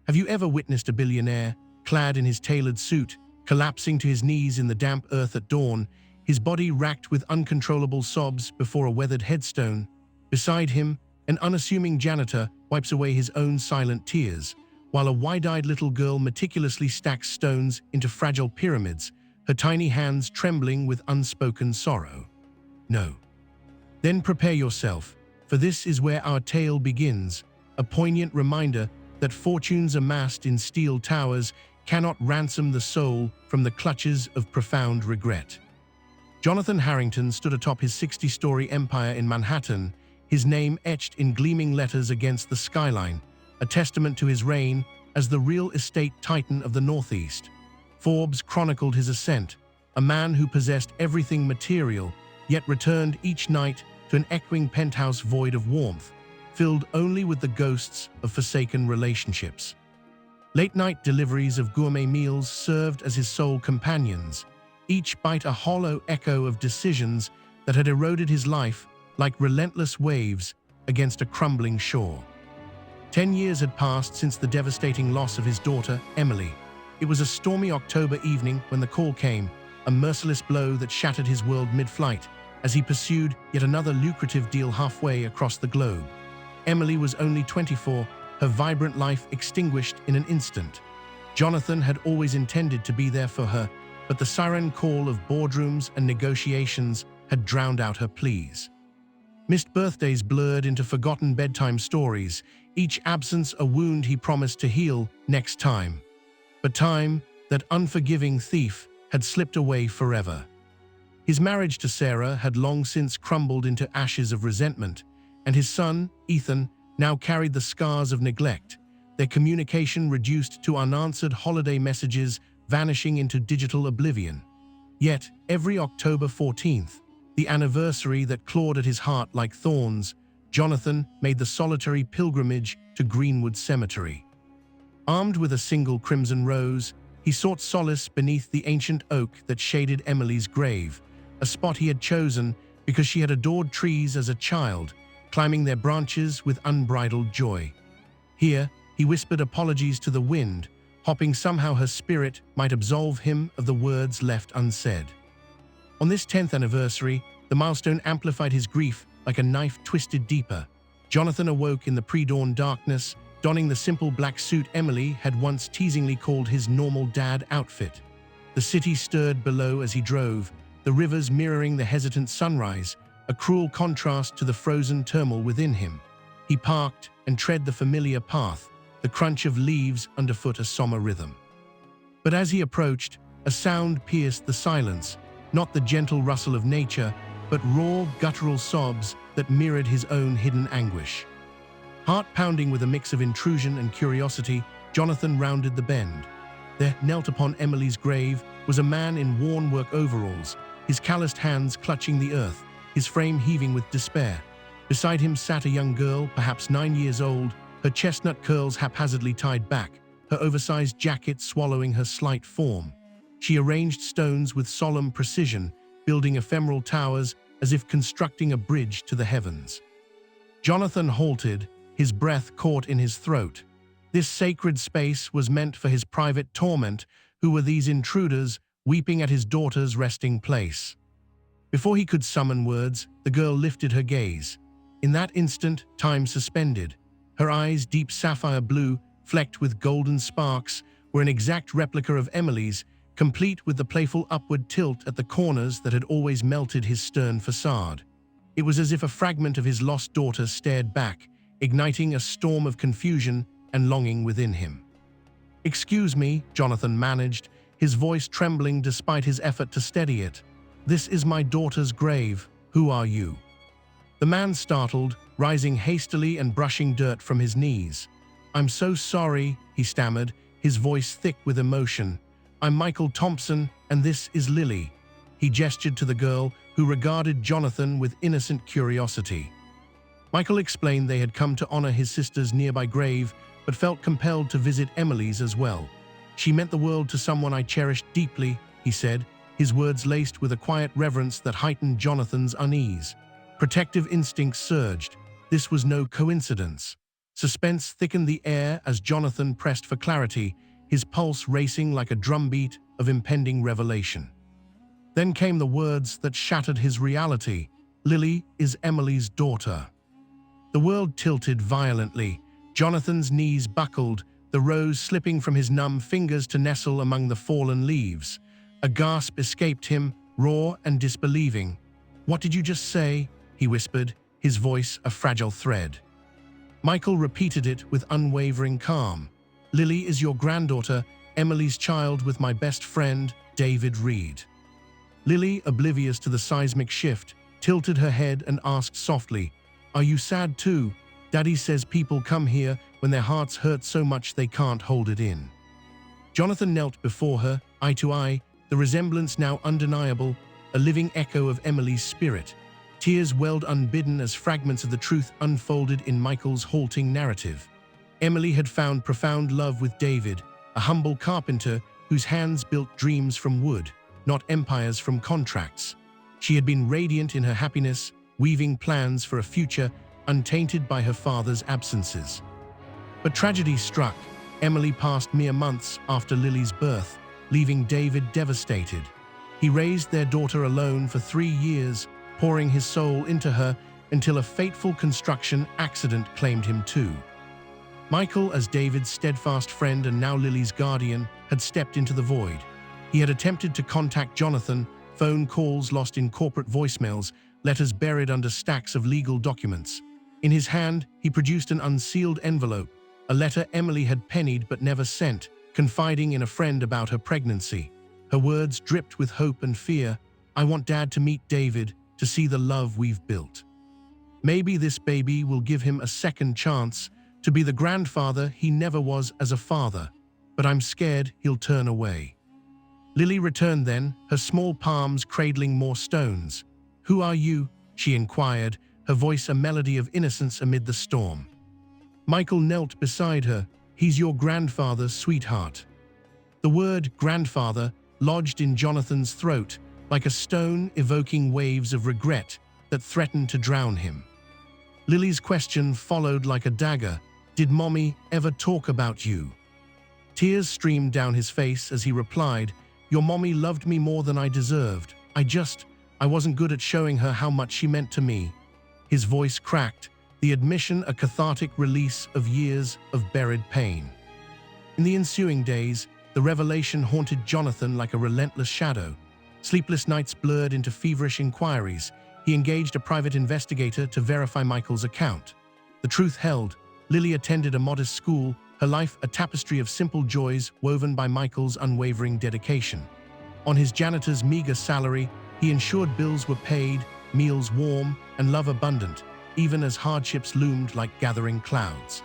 Have you ever witnessed a billionaire, clad in his tailored suit, collapsing to his knees in the damp earth at dawn, his body racked with uncontrollable sobs before a weathered headstone? Beside him, an unassuming janitor wipes away his own silent tears, while a wide-eyed little girl meticulously stacks stones into fragile pyramids, her tiny hands trembling with unspoken sorrow. No. Then prepare yourself, for this is where our tale begins, a poignant reminder that fortunes amassed in steel towers cannot ransom the soul from the clutches of profound regret. Johnathan Harrington stood atop his 60-story empire in Manhattan, his name etched in gleaming letters against the skyline, a testament to his reign as the real estate titan of the Northeast. Forbes chronicled his ascent, a man who possessed everything material, yet returned each night to an echoing penthouse void of warmth, filled only with the ghosts of forsaken relationships. Late-night deliveries of gourmet meals served as his sole companions, each bite a hollow echo of decisions that had eroded his life like relentless waves against a crumbling shore. 10 years had passed since the devastating loss of his daughter, Emily. It was a stormy October evening when the call came, a merciless blow that shattered his world mid-flight as he pursued yet another lucrative deal halfway across the globe. Emily was only 24, her vibrant life extinguished in an instant. Johnathan had always intended to be there for her, but the siren call of boardrooms and negotiations had drowned out her pleas. Missed birthdays blurred into forgotten bedtime stories, each absence a wound he promised to heal next time. But time, that unforgiving thief, had slipped away forever. His marriage to Sarah had long since crumbled into ashes of resentment, and his son, Ethan, now carried the scars of neglect, their communication reduced to unanswered holiday messages vanishing into digital oblivion. Yet, every October 14th, the anniversary that clawed at his heart like thorns, Johnathan made the solitary pilgrimage to Greenwood Cemetery. Armed with a single crimson rose, he sought solace beneath the ancient oak that shaded Emily's grave, a spot he had chosen because she had adored trees as a child, climbing their branches with unbridled joy. Here, he whispered apologies to the wind, hoping somehow her spirit might absolve him of the words left unsaid. On this 10th anniversary, the milestone amplified his grief like a knife twisted deeper. Johnathan awoke in the pre-dawn darkness, donning the simple black suit Emily had once teasingly called his normal dad outfit. The city stirred below as he drove, the rivers mirroring the hesitant sunrise, a cruel contrast to the frozen turmoil within him. He parked and tread the familiar path, the crunch of leaves underfoot a somber rhythm. But as he approached, a sound pierced the silence, not the gentle rustle of nature, but raw, guttural sobs that mirrored his own hidden anguish. Heart pounding with a mix of intrusion and curiosity, Johnathan rounded the bend. There, knelt upon Emily's grave, was a man in worn work overalls, his calloused hands clutching the earth, his frame heaving with despair. Beside him sat a young girl, perhaps 9 years old, her chestnut curls haphazardly tied back, her oversized jacket swallowing her slight form. She arranged stones with solemn precision, building ephemeral towers as if constructing a bridge to the heavens. Johnathan halted, his breath caught in his throat. This sacred space was meant for his private torment. Who were these intruders, weeping at his daughter's resting place? Before he could summon words, the girl lifted her gaze. In that instant, time suspended. Her eyes, deep sapphire blue, flecked with golden sparks, were an exact replica of Emily's, complete with the playful upward tilt at the corners that had always melted his stern facade. It was as if a fragment of his lost daughter stared back, igniting a storm of confusion and longing within him. "Excuse me," Johnathan managed, his voice trembling despite his effort to steady it. "This is my daughter's grave. Who are you?" The man startled, rising hastily and brushing dirt from his knees. "I'm so sorry," he stammered, his voice thick with emotion. "I'm Michael Thompson, and this is Lily." He gestured to the girl, who regarded Johnathan with innocent curiosity. Michael explained they had come to honor his sister's nearby grave, but felt compelled to visit Emily's as well. "She meant the world to someone I cherished deeply," he said, his words laced with a quiet reverence that heightened Jonathan's unease. Protective instincts surged. This was no coincidence. Suspense thickened the air as Johnathan pressed for clarity, his pulse racing like a drumbeat of impending revelation. Then came the words that shattered his reality. Lily is Emily's daughter. The world tilted violently. Jonathan's knees buckled, the rose slipping from his numb fingers to nestle among the fallen leaves. A gasp escaped him, raw and disbelieving. "What did you just say?" he whispered, his voice a fragile thread. Michael repeated it with unwavering calm. "Lily is your granddaughter, Emily's child with my best friend, David Reed." Lily, oblivious to the seismic shift, tilted her head and asked softly, "Are you sad too? Daddy says people come here when their hearts hurt so much they can't hold it in." Johnathan knelt before her, eye to eye, the resemblance now undeniable, a living echo of Emily's spirit. Tears welled unbidden as fragments of the truth unfolded in Michael's halting narrative. Emily had found profound love with David, a humble carpenter whose hands built dreams from wood, not empires from contracts. She had been radiant in her happiness, weaving plans for a future untainted by her father's absences. But tragedy struck. Emily passed mere months after Lily's birth, leaving David devastated. He raised their daughter alone for 3 years, pouring his soul into her until a fateful construction accident claimed him too. Michael, as David's steadfast friend and now Lily's guardian, had stepped into the void. He had attempted to contact Johnathan, phone calls lost in corporate voicemails, letters buried under stacks of legal documents. In his hand, he produced an unsealed envelope, a letter Emily had pennied but never sent, confiding in a friend about her pregnancy. Her words dripped with hope and fear. "I want Dad to meet David, to see the love we've built. Maybe this baby will give him a second chance to be the grandfather he never was as a father, but I'm scared he'll turn away." Lily returned then, her small palms cradling more stones. "Who are you?" she inquired, her voice a melody of innocence amid the storm. Michael knelt beside her. "He's your grandfather, sweetheart." The word grandfather lodged in Jonathan's throat, like a stone evoking waves of regret that threatened to drown him. Lily's question followed like a dagger. "Did Mommy ever talk about you?" Tears streamed down his face as he replied, "Your mommy loved me more than I deserved. I wasn't good at showing her how much she meant to me." His voice cracked, the admission a cathartic release of years of buried pain. In the ensuing days, the revelation haunted Johnathan like a relentless shadow. Sleepless nights blurred into feverish inquiries. He engaged a private investigator to verify Michael's account. The truth held. Lily attended a modest school, her life a tapestry of simple joys woven by Michael's unwavering dedication. On his janitor's meager salary, he ensured bills were paid, meals warm, and love abundant, even as hardships loomed like gathering clouds.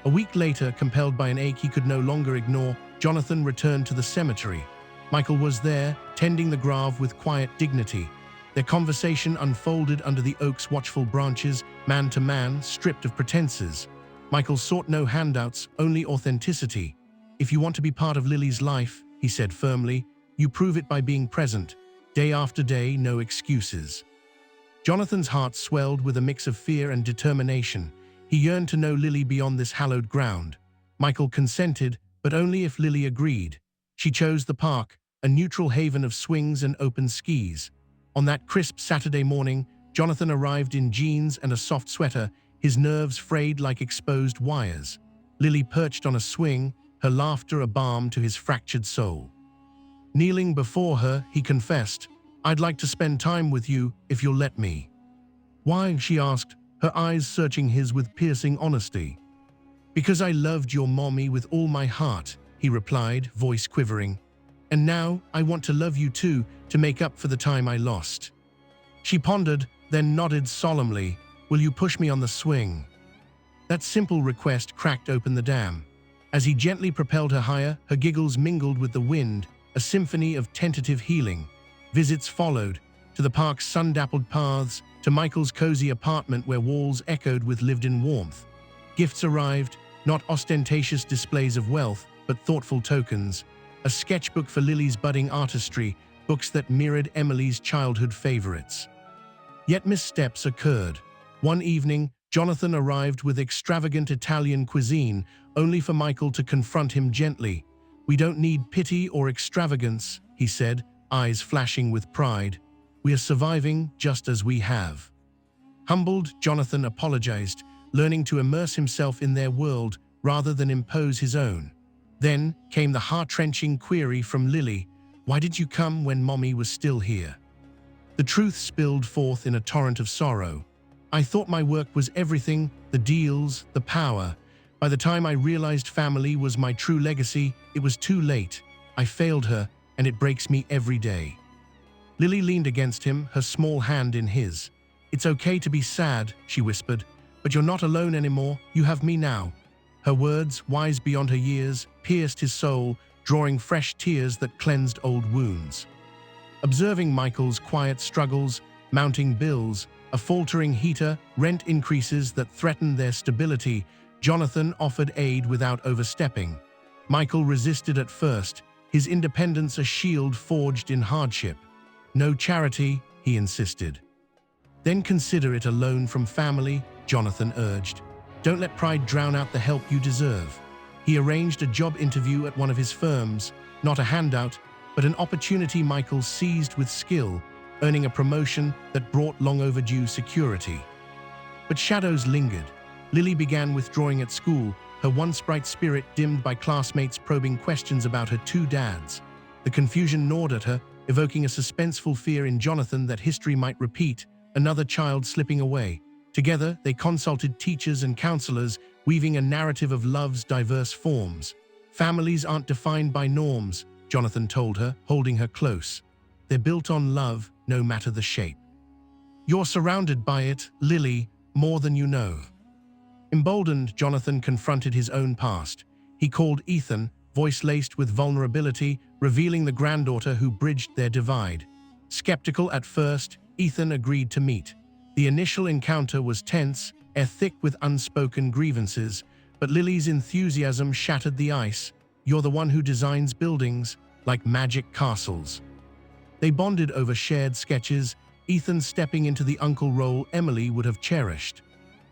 A week later, compelled by an ache he could no longer ignore, Johnathan returned to the cemetery. Michael was there, tending the grave with quiet dignity. Their conversation unfolded under the oak's watchful branches, man to man, stripped of pretenses. Michael sought no handouts, only authenticity. "If you want to be part of Lily's life," he said firmly, "you prove it by being present. Day after day, no excuses." Jonathan's heart swelled with a mix of fear and determination. He yearned to know Lily beyond this hallowed ground. Michael consented, but only if Lily agreed. She chose the park, a neutral haven of swings and open skis. On that crisp Saturday morning, Johnathan arrived in jeans and a soft sweater, his nerves frayed like exposed wires. Lily perched on a swing, her laughter a balm to his fractured soul. Kneeling before her, he confessed, "I'd like to spend time with you if you'll let me." "Why?" she asked, her eyes searching his with piercing honesty. "Because I loved your mommy with all my heart," he replied, voice quivering. "And now I want to love you too, to make up for the time I lost." She pondered, then nodded solemnly. "Will you push me on the swing?" That simple request cracked open the dam. As he gently propelled her higher, her giggles mingled with the wind, a symphony of tentative healing. Visits followed, to the park's sun-dappled paths, to Michael's cozy apartment where walls echoed with lived-in warmth. Gifts arrived, not ostentatious displays of wealth, but thoughtful tokens. A sketchbook for Lily's budding artistry, books that mirrored Emily's childhood favorites. Yet missteps occurred. One evening, Johnathan arrived with extravagant Italian cuisine, only for Michael to confront him gently. "We don't need pity or extravagance," he said, eyes flashing with pride. "We are surviving just as we have." Humbled, Johnathan apologized, learning to immerse himself in their world rather than impose his own. Then came the heart-wrenching query from Lily: "Why did you come when Mommy was still here?" The truth spilled forth in a torrent of sorrow. "I thought my work was everything, the deals, the power. By the time I realized family was my true legacy, it was too late. I failed her, and it breaks me every day." Lily leaned against him, her small hand in his. "It's okay to be sad," she whispered, "but you're not alone anymore. You have me now." Her words, wise beyond her years, pierced his soul, drawing fresh tears that cleansed old wounds. Observing Michael's quiet struggles, mounting bills, a faltering heater, rent increases that threatened their stability, Johnathan offered aid without overstepping. Michael resisted at first, his independence a shield forged in hardship. "No charity," he insisted. "Then consider it a loan from family," Johnathan urged. "Don't let pride drown out the help you deserve." He arranged a job interview at one of his firms, not a handout, but an opportunity Michael seized with skill, earning a promotion that brought long-overdue security. But shadows lingered. Lily began withdrawing at school, her once bright spirit dimmed by classmates probing questions about her two dads. The confusion gnawed at her, evoking a suspenseful fear in Johnathan that history might repeat, another child slipping away. Together, they consulted teachers and counselors, weaving a narrative of love's diverse forms. "Families aren't defined by norms," Johnathan told her, holding her close. "They're built on love, no matter the shape. You're surrounded by it, Lily, more than you know." Emboldened, Johnathan confronted his own past. He called Ethan, voice laced with vulnerability, revealing the granddaughter who bridged their divide. Skeptical at first, Ethan agreed to meet. The initial encounter was tense, air thick with unspoken grievances, but Lily's enthusiasm shattered the ice. "You're the one who designs buildings, like magic castles." They bonded over shared sketches, Ethan stepping into the uncle role Emily would have cherished.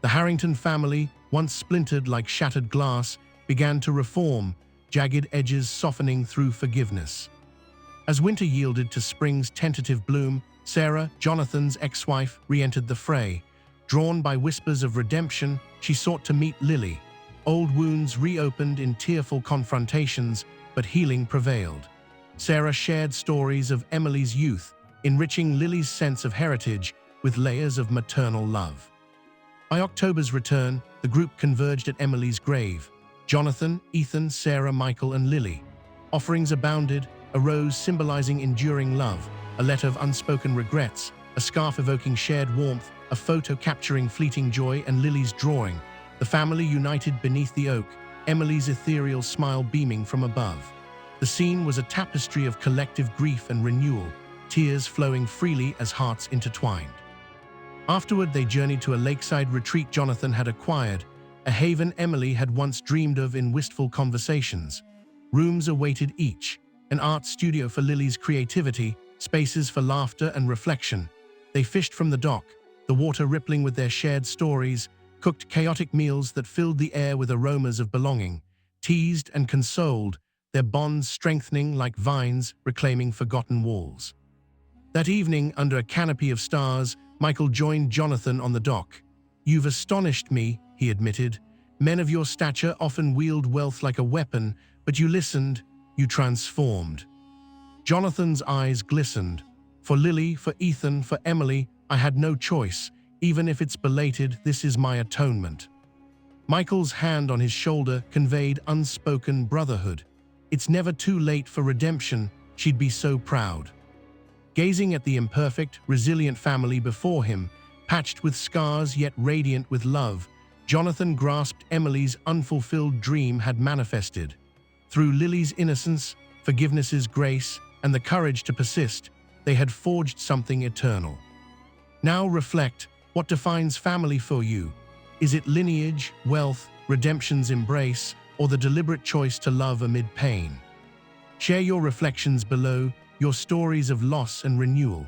The Harrington family, once splintered like shattered glass, began to reform, jagged edges softening through forgiveness. As winter yielded to spring's tentative bloom, Sarah, Jonathan's ex-wife, re-entered the fray. Drawn by whispers of redemption, she sought to meet Lily. Old wounds reopened in tearful confrontations, but healing prevailed. Sarah shared stories of Emily's youth, enriching Lily's sense of heritage with layers of maternal love. By October's return, the group converged at Emily's grave. Johnathan, Ethan, Sarah, Michael, and Lily. Offerings abounded, a rose symbolizing enduring love, a letter of unspoken regrets, a scarf evoking shared warmth, a photo capturing fleeting joy, and Lily's drawing. The family united beneath the oak, Emily's ethereal smile beaming from above. The scene was a tapestry of collective grief and renewal, tears flowing freely as hearts intertwined. Afterward, they journeyed to a lakeside retreat Johnathan had acquired, a haven Emily had once dreamed of in wistful conversations. Rooms awaited each, an art studio for Lily's creativity, spaces for laughter and reflection. They fished from the dock, the water rippling with their shared stories, cooked chaotic meals that filled the air with aromas of belonging, teased and consoled, their bonds strengthening like vines reclaiming forgotten walls. That evening, under a canopy of stars, Michael joined Johnathan on the dock. "You've astonished me," he admitted. "Men of your stature often wield wealth like a weapon, but you listened, you transformed." Jonathan's eyes glistened. "For Lily, for Ethan, for Emily, I had no choice. Even if it's belated, this is my atonement." Michael's hand on his shoulder conveyed unspoken brotherhood. It's never too late for redemption, she'd be so proud. Gazing at the imperfect, resilient family before him, patched with scars yet radiant with love, Johnathan grasped Emily's unfulfilled dream had manifested. Through Lily's innocence, forgiveness's grace, and the courage to persist, they had forged something eternal. Now reflect, what defines family for you? Is it lineage, wealth, redemption's embrace, or the deliberate choice to love amid pain? Share your reflections below, your stories of loss and renewal.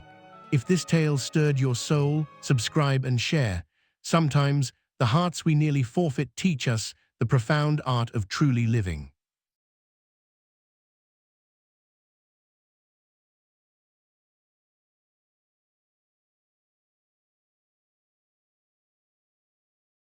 If this tale stirred your soul, subscribe and share. Sometimes, The hearts we nearly forfeit teach us the profound art of truly living.